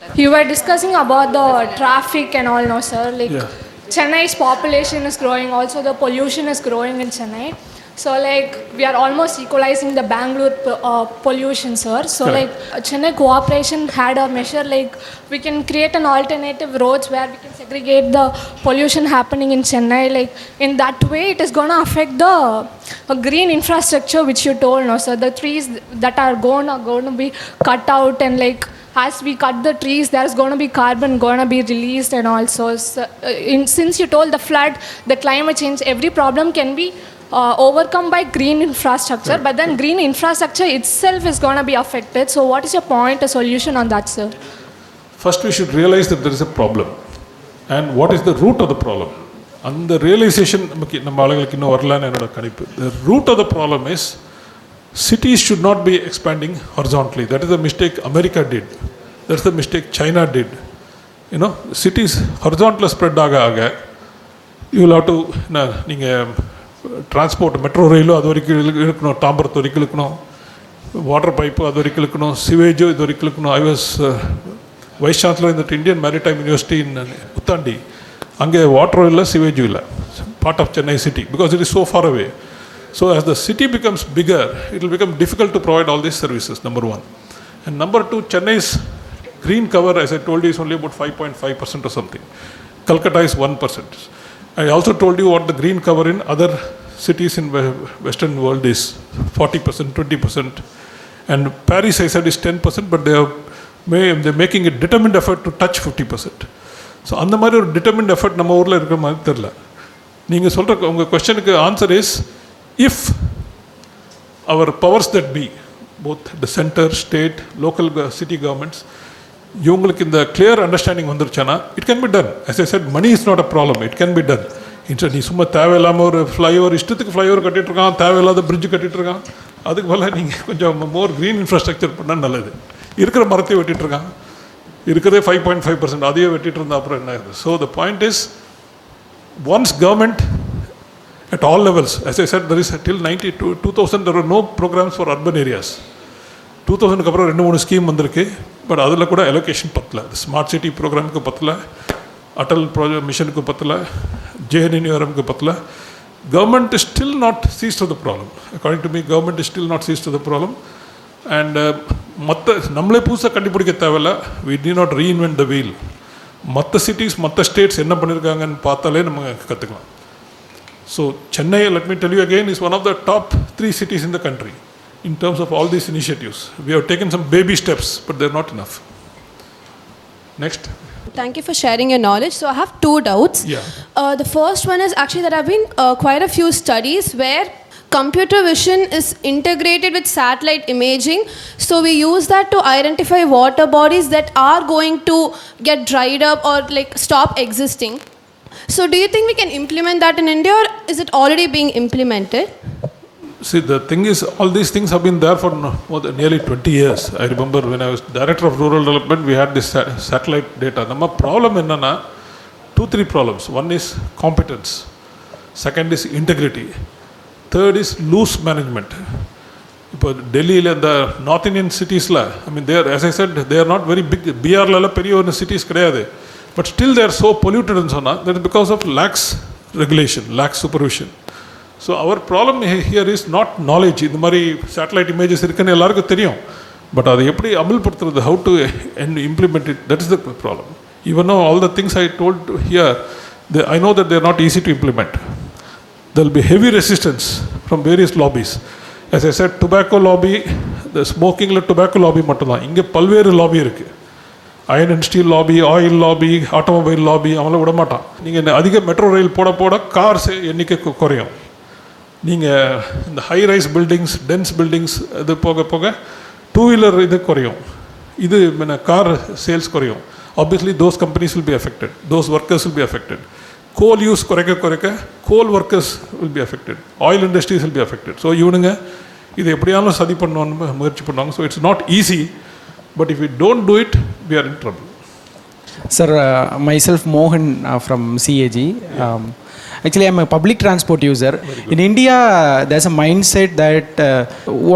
You were discussing about the traffic and all, no, sir? Like, Yeah. Chennai's population is growing, also the pollution is growing in Chennai. So, like, we are almost equalizing the Bangalore pollution, sir. So, Correct. like, Chennai cooperation had a measure like we can create an alternative roads where we can segregate the pollution happening in Chennai. Like, in that way, it is going to affect the green infrastructure, which you told, no, sir. The trees that are going to be cut out, and like, as we cut the trees, there's going to be carbon going to be released, and also, since you told the flood, the climate change, every problem can be overcome by green infrastructure, but then green infrastructure itself is going to be affected. So what is your point, a solution on that, sir? First, we should realize that there is a problem. And what is the root of the problem? And the realization, the root of the problem is cities should not be expanding horizontally. That is the mistake America did. That's the mistake China did. You know, cities horizontal spread aga. You will have to transport, metro rail, water pipe, sewage. I was Vice Chancellor in the Indian Maritime University in Uttandi. Ange water illa, sewage illa. Part of Chennai city because it is so far away. So as the city becomes bigger, it will become difficult to provide all these services, number one. And number two, Chennai's green cover, as I told you, is only about 5.5% or something. Calcutta is 1%. I also told you what the green cover in other cities in Western world is 40%, 20%. And Paris, I said, is 10%, but they're making a determined effort to touch 50%. So, அந்த மாதிரி ஒரு determined effort நம்ம ஊரில் இருக்கிற மாதிரி தெரியல. நீங்கள் சொல்கிற உங்கள் கொஸ்டனுக்கு answer is if our powers that be both the center state local city governments இவங்களுக்கு இந்த கிளியர் அண்டர்ஸ்டாண்டிங் வந்துருச்சுன்னா it can be done. as I said, money is not a problem, it can be done. நீ சும்மா தேவையில்லாமல் ஒரு flyover இஷ்டத்துக்கு flyover கட்டிகிட்ருக்கான், தேவையில்லாத bridge கட்டிகிட்ருக்கான். அதுக்கு மேலே நீங்கள் கொஞ்சம் மோர் க்ரீன் இன்ஃப்ராஸ்ட்ரக்சர் பண்ணால் நல்லது. இருக்கிற மரத்தையும் வெட்டிகிட்ருக்கான், இருக்கிறதே 5.5%, அதையே வெட்டிகிட்டு இருந்தால் அப்புறம் என்ன ஆகுது? So the point is once government at all levels, as I said, there is till 2000 there were no programs for urban areas. 2000க்கு அப்புறம் 2-3 ஸ்கீம் வந்திருக்கு, பட் அதில் கூட அலோகேஷன் பத்தல. ஸ்மார்ட் சிட்டி ப்ரோக்ராமுக்கு பத்தல, அட்டல் ப்ராஜெக்ட் மிஷனுக்கு பத்தல, ஜேஎன்என்யூஆர்எம்க்கு பத்தல. Government is still not seized of the problem. According to me, government is still not seized of the problem. And மற்ற நம்மளே புதுசாக கண்டுபிடிக்க தேவையில்ல. We need not reinvent the wheel. மற்ற சிட்டிஸ் மற்ற ஸ்டேட்ஸ் என்ன பண்ணியிருக்காங்கன்னு பார்த்தாலே நம்ம கற்றுக்கலாம். So Chennai, let me tell you again, is one of the top 3 cities in the country in terms of all these initiatives. We have taken some baby steps, but they're not enough. Next. Thank you for sharing your knowledge. So I have 2 doubts. Yeah. The first one is actually there have been quite a few studies where computer vision is integrated with satellite imaging. So we use that to identify water bodies that are going to get dried up or like stop existing. So do you think we can implement that in India, or is it already being implemented? See, the thing is, all these things have been there for more than nearly 20 years. I remember when I was Director of Rural Development, we had this satellite data. Our problem is 2-3 problems. One is competence. Second is integrity. Third is loose management. Delhi and the North Indian cities, I mean, they are, as I said, they are not very big. BR lala period cities kriyade. But still they are so polluted and so on. That is because of lax regulation, lax supervision. So our problem here is not knowledge. இந்த மாதிரி satellite images இருக்குன்னு எல்லாருக்கும் தெரியும், but அதை எப்படி அமல்படுத்துறது, how to implement it, that is the problem. Even though all the things I told here, I know that they are not easy to implement. There will be heavy resistance from various lobbies. As I said, tobacco lobby, the smoking tobacco lobby மட்டும்தான். இங்கே பல்வேறு lobby இருக்குது. Iron and steel lobby, oil lobby, automobile lobby, அவங்கள விட மாட்டான். நீங்கள் அதிக metro rail போட போட கார்ஸ் எண்ணிக்கை குறையும். நீங்கள் இந்த high rise buildings, dense buildings இது போக போக 2-wheeler இது குறையும், இது கார் சேல்ஸ் குறையும். Obviously those companies will be affected, those workers will be affected. Coal use குறைக்க coal workers will be affected, oil industries will be affected. So இவனுங்க இதை எப்படியாலும் சதி பண்ணணும்னு முயற்சி பண்ணுவாங்க. So it's not easy, but if we don't do it, we are in trouble. Sir, myself Mohan from CAG. Actually, I'm a public transport user. In India, there's a mindset that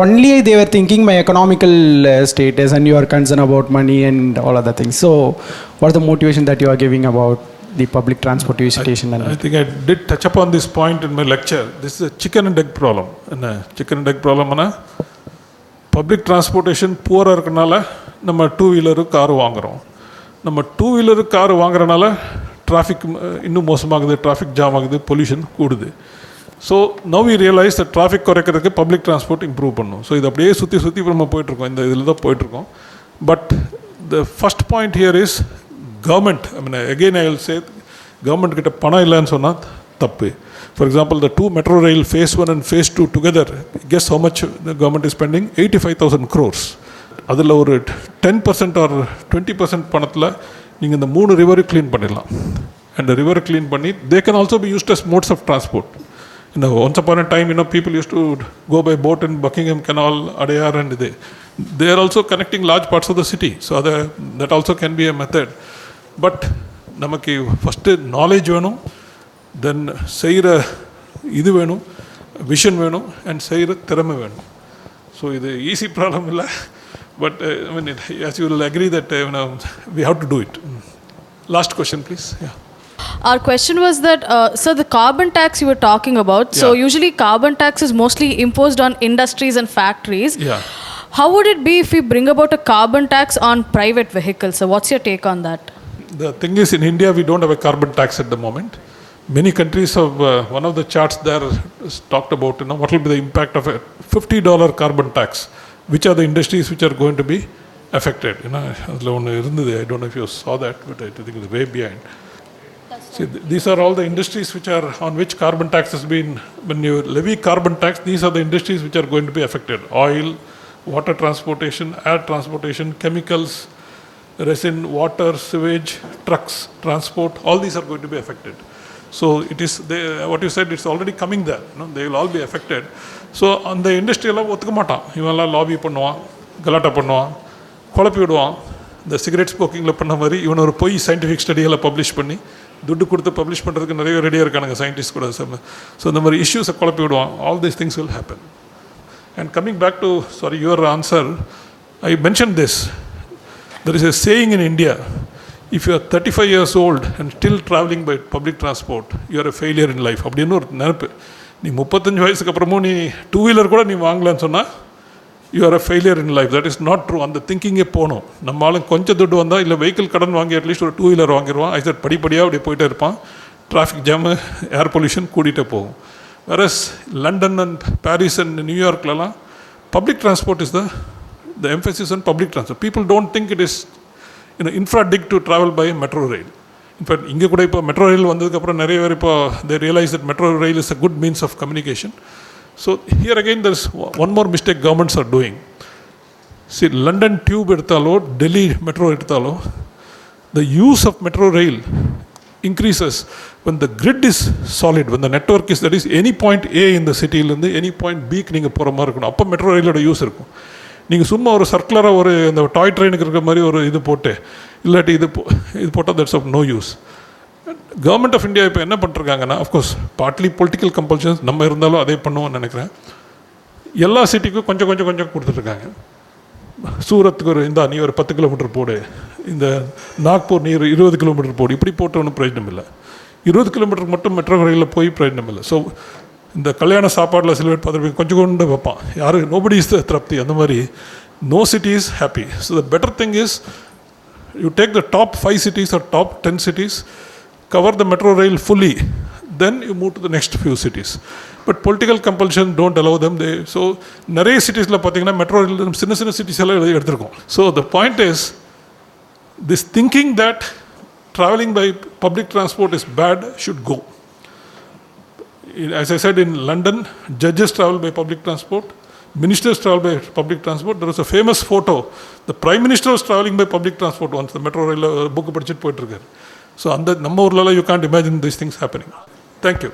only they were thinking my economical status, and you are concerned about money and all other things. So, what's the motivation that you are giving about the public transportation? I think I did touch upon this point in my lecture. This is a chicken and egg problem. And chicken and egg problem is public transportation poor இருக்கனால நம்ம two wheeler car வாங்குகிறோம். நம்ம two wheeler car வாங்குறனால traffic இன்னும் மோசமாகுது, traffic jam ஆகுது, pollution கூடுது. So now we realise the traffic குறைக்கிறதுக்கு பப்ளிக் டிரான்ஸ்போர்ட் இம்ப்ரூவ் பண்ணணும். ஸோ இது அப்படியே சுற்றி சுற்றி நம்ம போயிட்டுருக்கோம், இந்த இதில் தான் போயிட்டுருக்கோம். But the first point here is government. I mean again I will say, government கிட்ட பணம் இல்லைன்னு சொன்னால் தப்பு. For example, the two metro rail phase 1 and phase 2 together, guess how much the government is spending? 85,000 crores. அதில் ஒரு 10% or 20% பணத்தில் நீங்கள் இந்த 3 ரிவரை க்ளீன் பண்ணிடலாம். அண்ட் ரிவரை க்ளீன் பண்ணி they can also be used as modes of transport. Once upon a time, people used to go by boat in Buckingham Canal, Adayar, and they are also connecting large parts of the city. So that also can be a method. But நமக்கு first knowledge வேணும், தென் செய்கிற இது வேணும், vision வேணும், and செய்கிற திறமை வேணும். So இது ஈஸி ப்ராப்ளம் இல்லை. But I mean as you will agree that we have to do it. Last question, please. Yeah. Our question was that, so the carbon tax you were talking about, so usually carbon tax is mostly imposed on industries and factories. Yeah. How would it be if we bring about a carbon tax on private vehicles? So what's your take on that? The thing is, in India, we don't have a carbon tax at the moment. Many countries have, one of the charts there is talked about, what will be the impact of a $50 carbon tax. Which are the industries which are going to be affected? I don't know if you saw that, but I think it's way behind. See, these are all the industries which are on which carbon tax has been. When you levy carbon tax, these are the industries which are going to be affected: oil, water transportation, air transportation, chemicals, resin, water, sewage, trucks, transport. All these are going to be affected. So it is what you said. It's already coming there. They will all be affected. So on the industry, ஒத்துக்க மாட்டான். இவெல்லாம் lobby பண்ணுவான், கலாட்டா பண்ணுவான், குழப்பி விடுவான். இந்த cigarette ஸ்மோக்கிங்கில் பண்ண மாதிரி இவன் ஒரு பொய் சயின்டிஃபிக் ஸ்டடியெல்லாம் பப்ளிஷ் பண்ணி துட்டு கொடுத்து பப்ளிஷ் பண்ணுறதுக்கு நிறைய ரெடியாக இருக்கானுங்க சயின்டிஸ்ட் கூட. ஸோ இந்த மாதிரி இஷ்யூஸை குழப்பி விடுவான். All these things will happen. And coming back to your answer, I mention this. There is a saying in India, if you are 35 years old and still traveling by public transport, you are a failure in life. அப்படின்னு ஒரு நினைப்பு. நீ 35 வயசுக்கு அப்புறமும் நீ two wheeler கூட நீ வாங்கலன்னு சொன்னால் you are a failure in life. That is not true. அந்த திங்கிங்கே போகணும். நம்மளாலும் கொஞ்சம் துட்டு வந்தால், இல்லை வெஹிக்கிள் கடன் வாங்கி அட்லீஸ்ட் ஒரு டூ வீலர் வாங்கிடுவான். ஐ சார் படிப்படியாக அப்படி போயிட்டே இருப்பான். டிராஃபிக் ஜாமு, ஏர் பொல்யூஷன் கூட்டிகிட்டே போகும். Whereas London and Paris and நியூயார்க்லலாம் public transport is the emphasis on public transport. People don't think it is infra-dig to travel by metro rail. In fact, இங்கே கூட இப்போ மெட்ரோ ரயில் வந்ததுக்கப்புறம் நிறைய பேர் இப்போ they realize that metro rail is a good means of communication. So here again there is one more mistake governments are doing. See, London tube எடுத்தாலோ Delhi metro எடுத்தாலோ, the use of metro rail increases when the grid is solid, when the network is, that is any point A in the city இருந்து any point B க்கு நீங்கள் போகிற மாதிரி இருக்கணும். அப்போ metro ரயிலோட use இருக்கும். நீங்கள் சும்மா ஒரு சர்க்குலராக ஒரு இந்த டாய் ட்ரெயினுக்கு இருக்கிற மாதிரி ஒரு இது போட்டு, இல்லாட்டி இது போட்டால் that's of no use. Government of India இப்போ என்ன பண்ணிருக்காங்கன்னா, அஃப்கோர்ஸ் பார்ட்லி பொலிட்டிக்கல் கம்பல்ஷன்ஸ் நம்ம இருந்தாலும் அதே பண்ணுவோம்னு நினைக்கிறேன். எல்லா சிட்டிக்கும் கொஞ்சம் கொஞ்சம் கொஞ்சம் கொடுத்துட்ருக்காங்க. சூரத்துக்கு நீ ஒரு 10 கிலோமீட்டர் போடு, இந்த நாக்பூர் நீ 20 கிலோமீட்டர் போடு. இப்படி போட்ட ஒன்றும் பிரயோஜனம் இல்லை. 20 கிலோமீட்டருக்கு மட்டும் மெட்ரோ ரயிலில் போய் பிரயோஜனம் இல்லை. ஸோ இந்த கல்யாண சாப்பாட்டில் சில பேர் பார்த்துருப்பீங்க, கொஞ்சம் கொண்டு வைப்பான். யாரும் நோபடி இஸ் த திருப்தி. அந்த மாதிரி no city is happy. So the better thing is you take the top 5 cities or top 10 cities, cover the metro rail fully, then you move to the next few cities. But political compulsion don't allow them. So நிறைய சிட்டிஸில் பார்த்தீங்கன்னா metro rail சின்ன சின்ன cities எல்லாம் எடுத்திருக்கோம். So the point is this thinking that traveling by public transport is bad should go. As I said, in London, judges travel by public transport, ministers travel by public transport. There was a famous photo. The Prime Minister was traveling by public transport once. The metro rail book படிச்சுட்டு போயிட்டு இருக்காரு. So அந்த நம்ம ஊர்லலாம் you can't imagine these things happening. Thank you.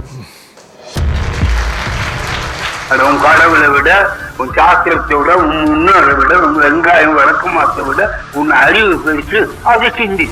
உன் கடவுளை விட, உன் சாஸ்திரத்தை விட, உன் முன்னோரை விட, உன் வெங்காயம் வழக்கமாத்தை விட உன் அறிவு பெருசு, அதை சிந்தி.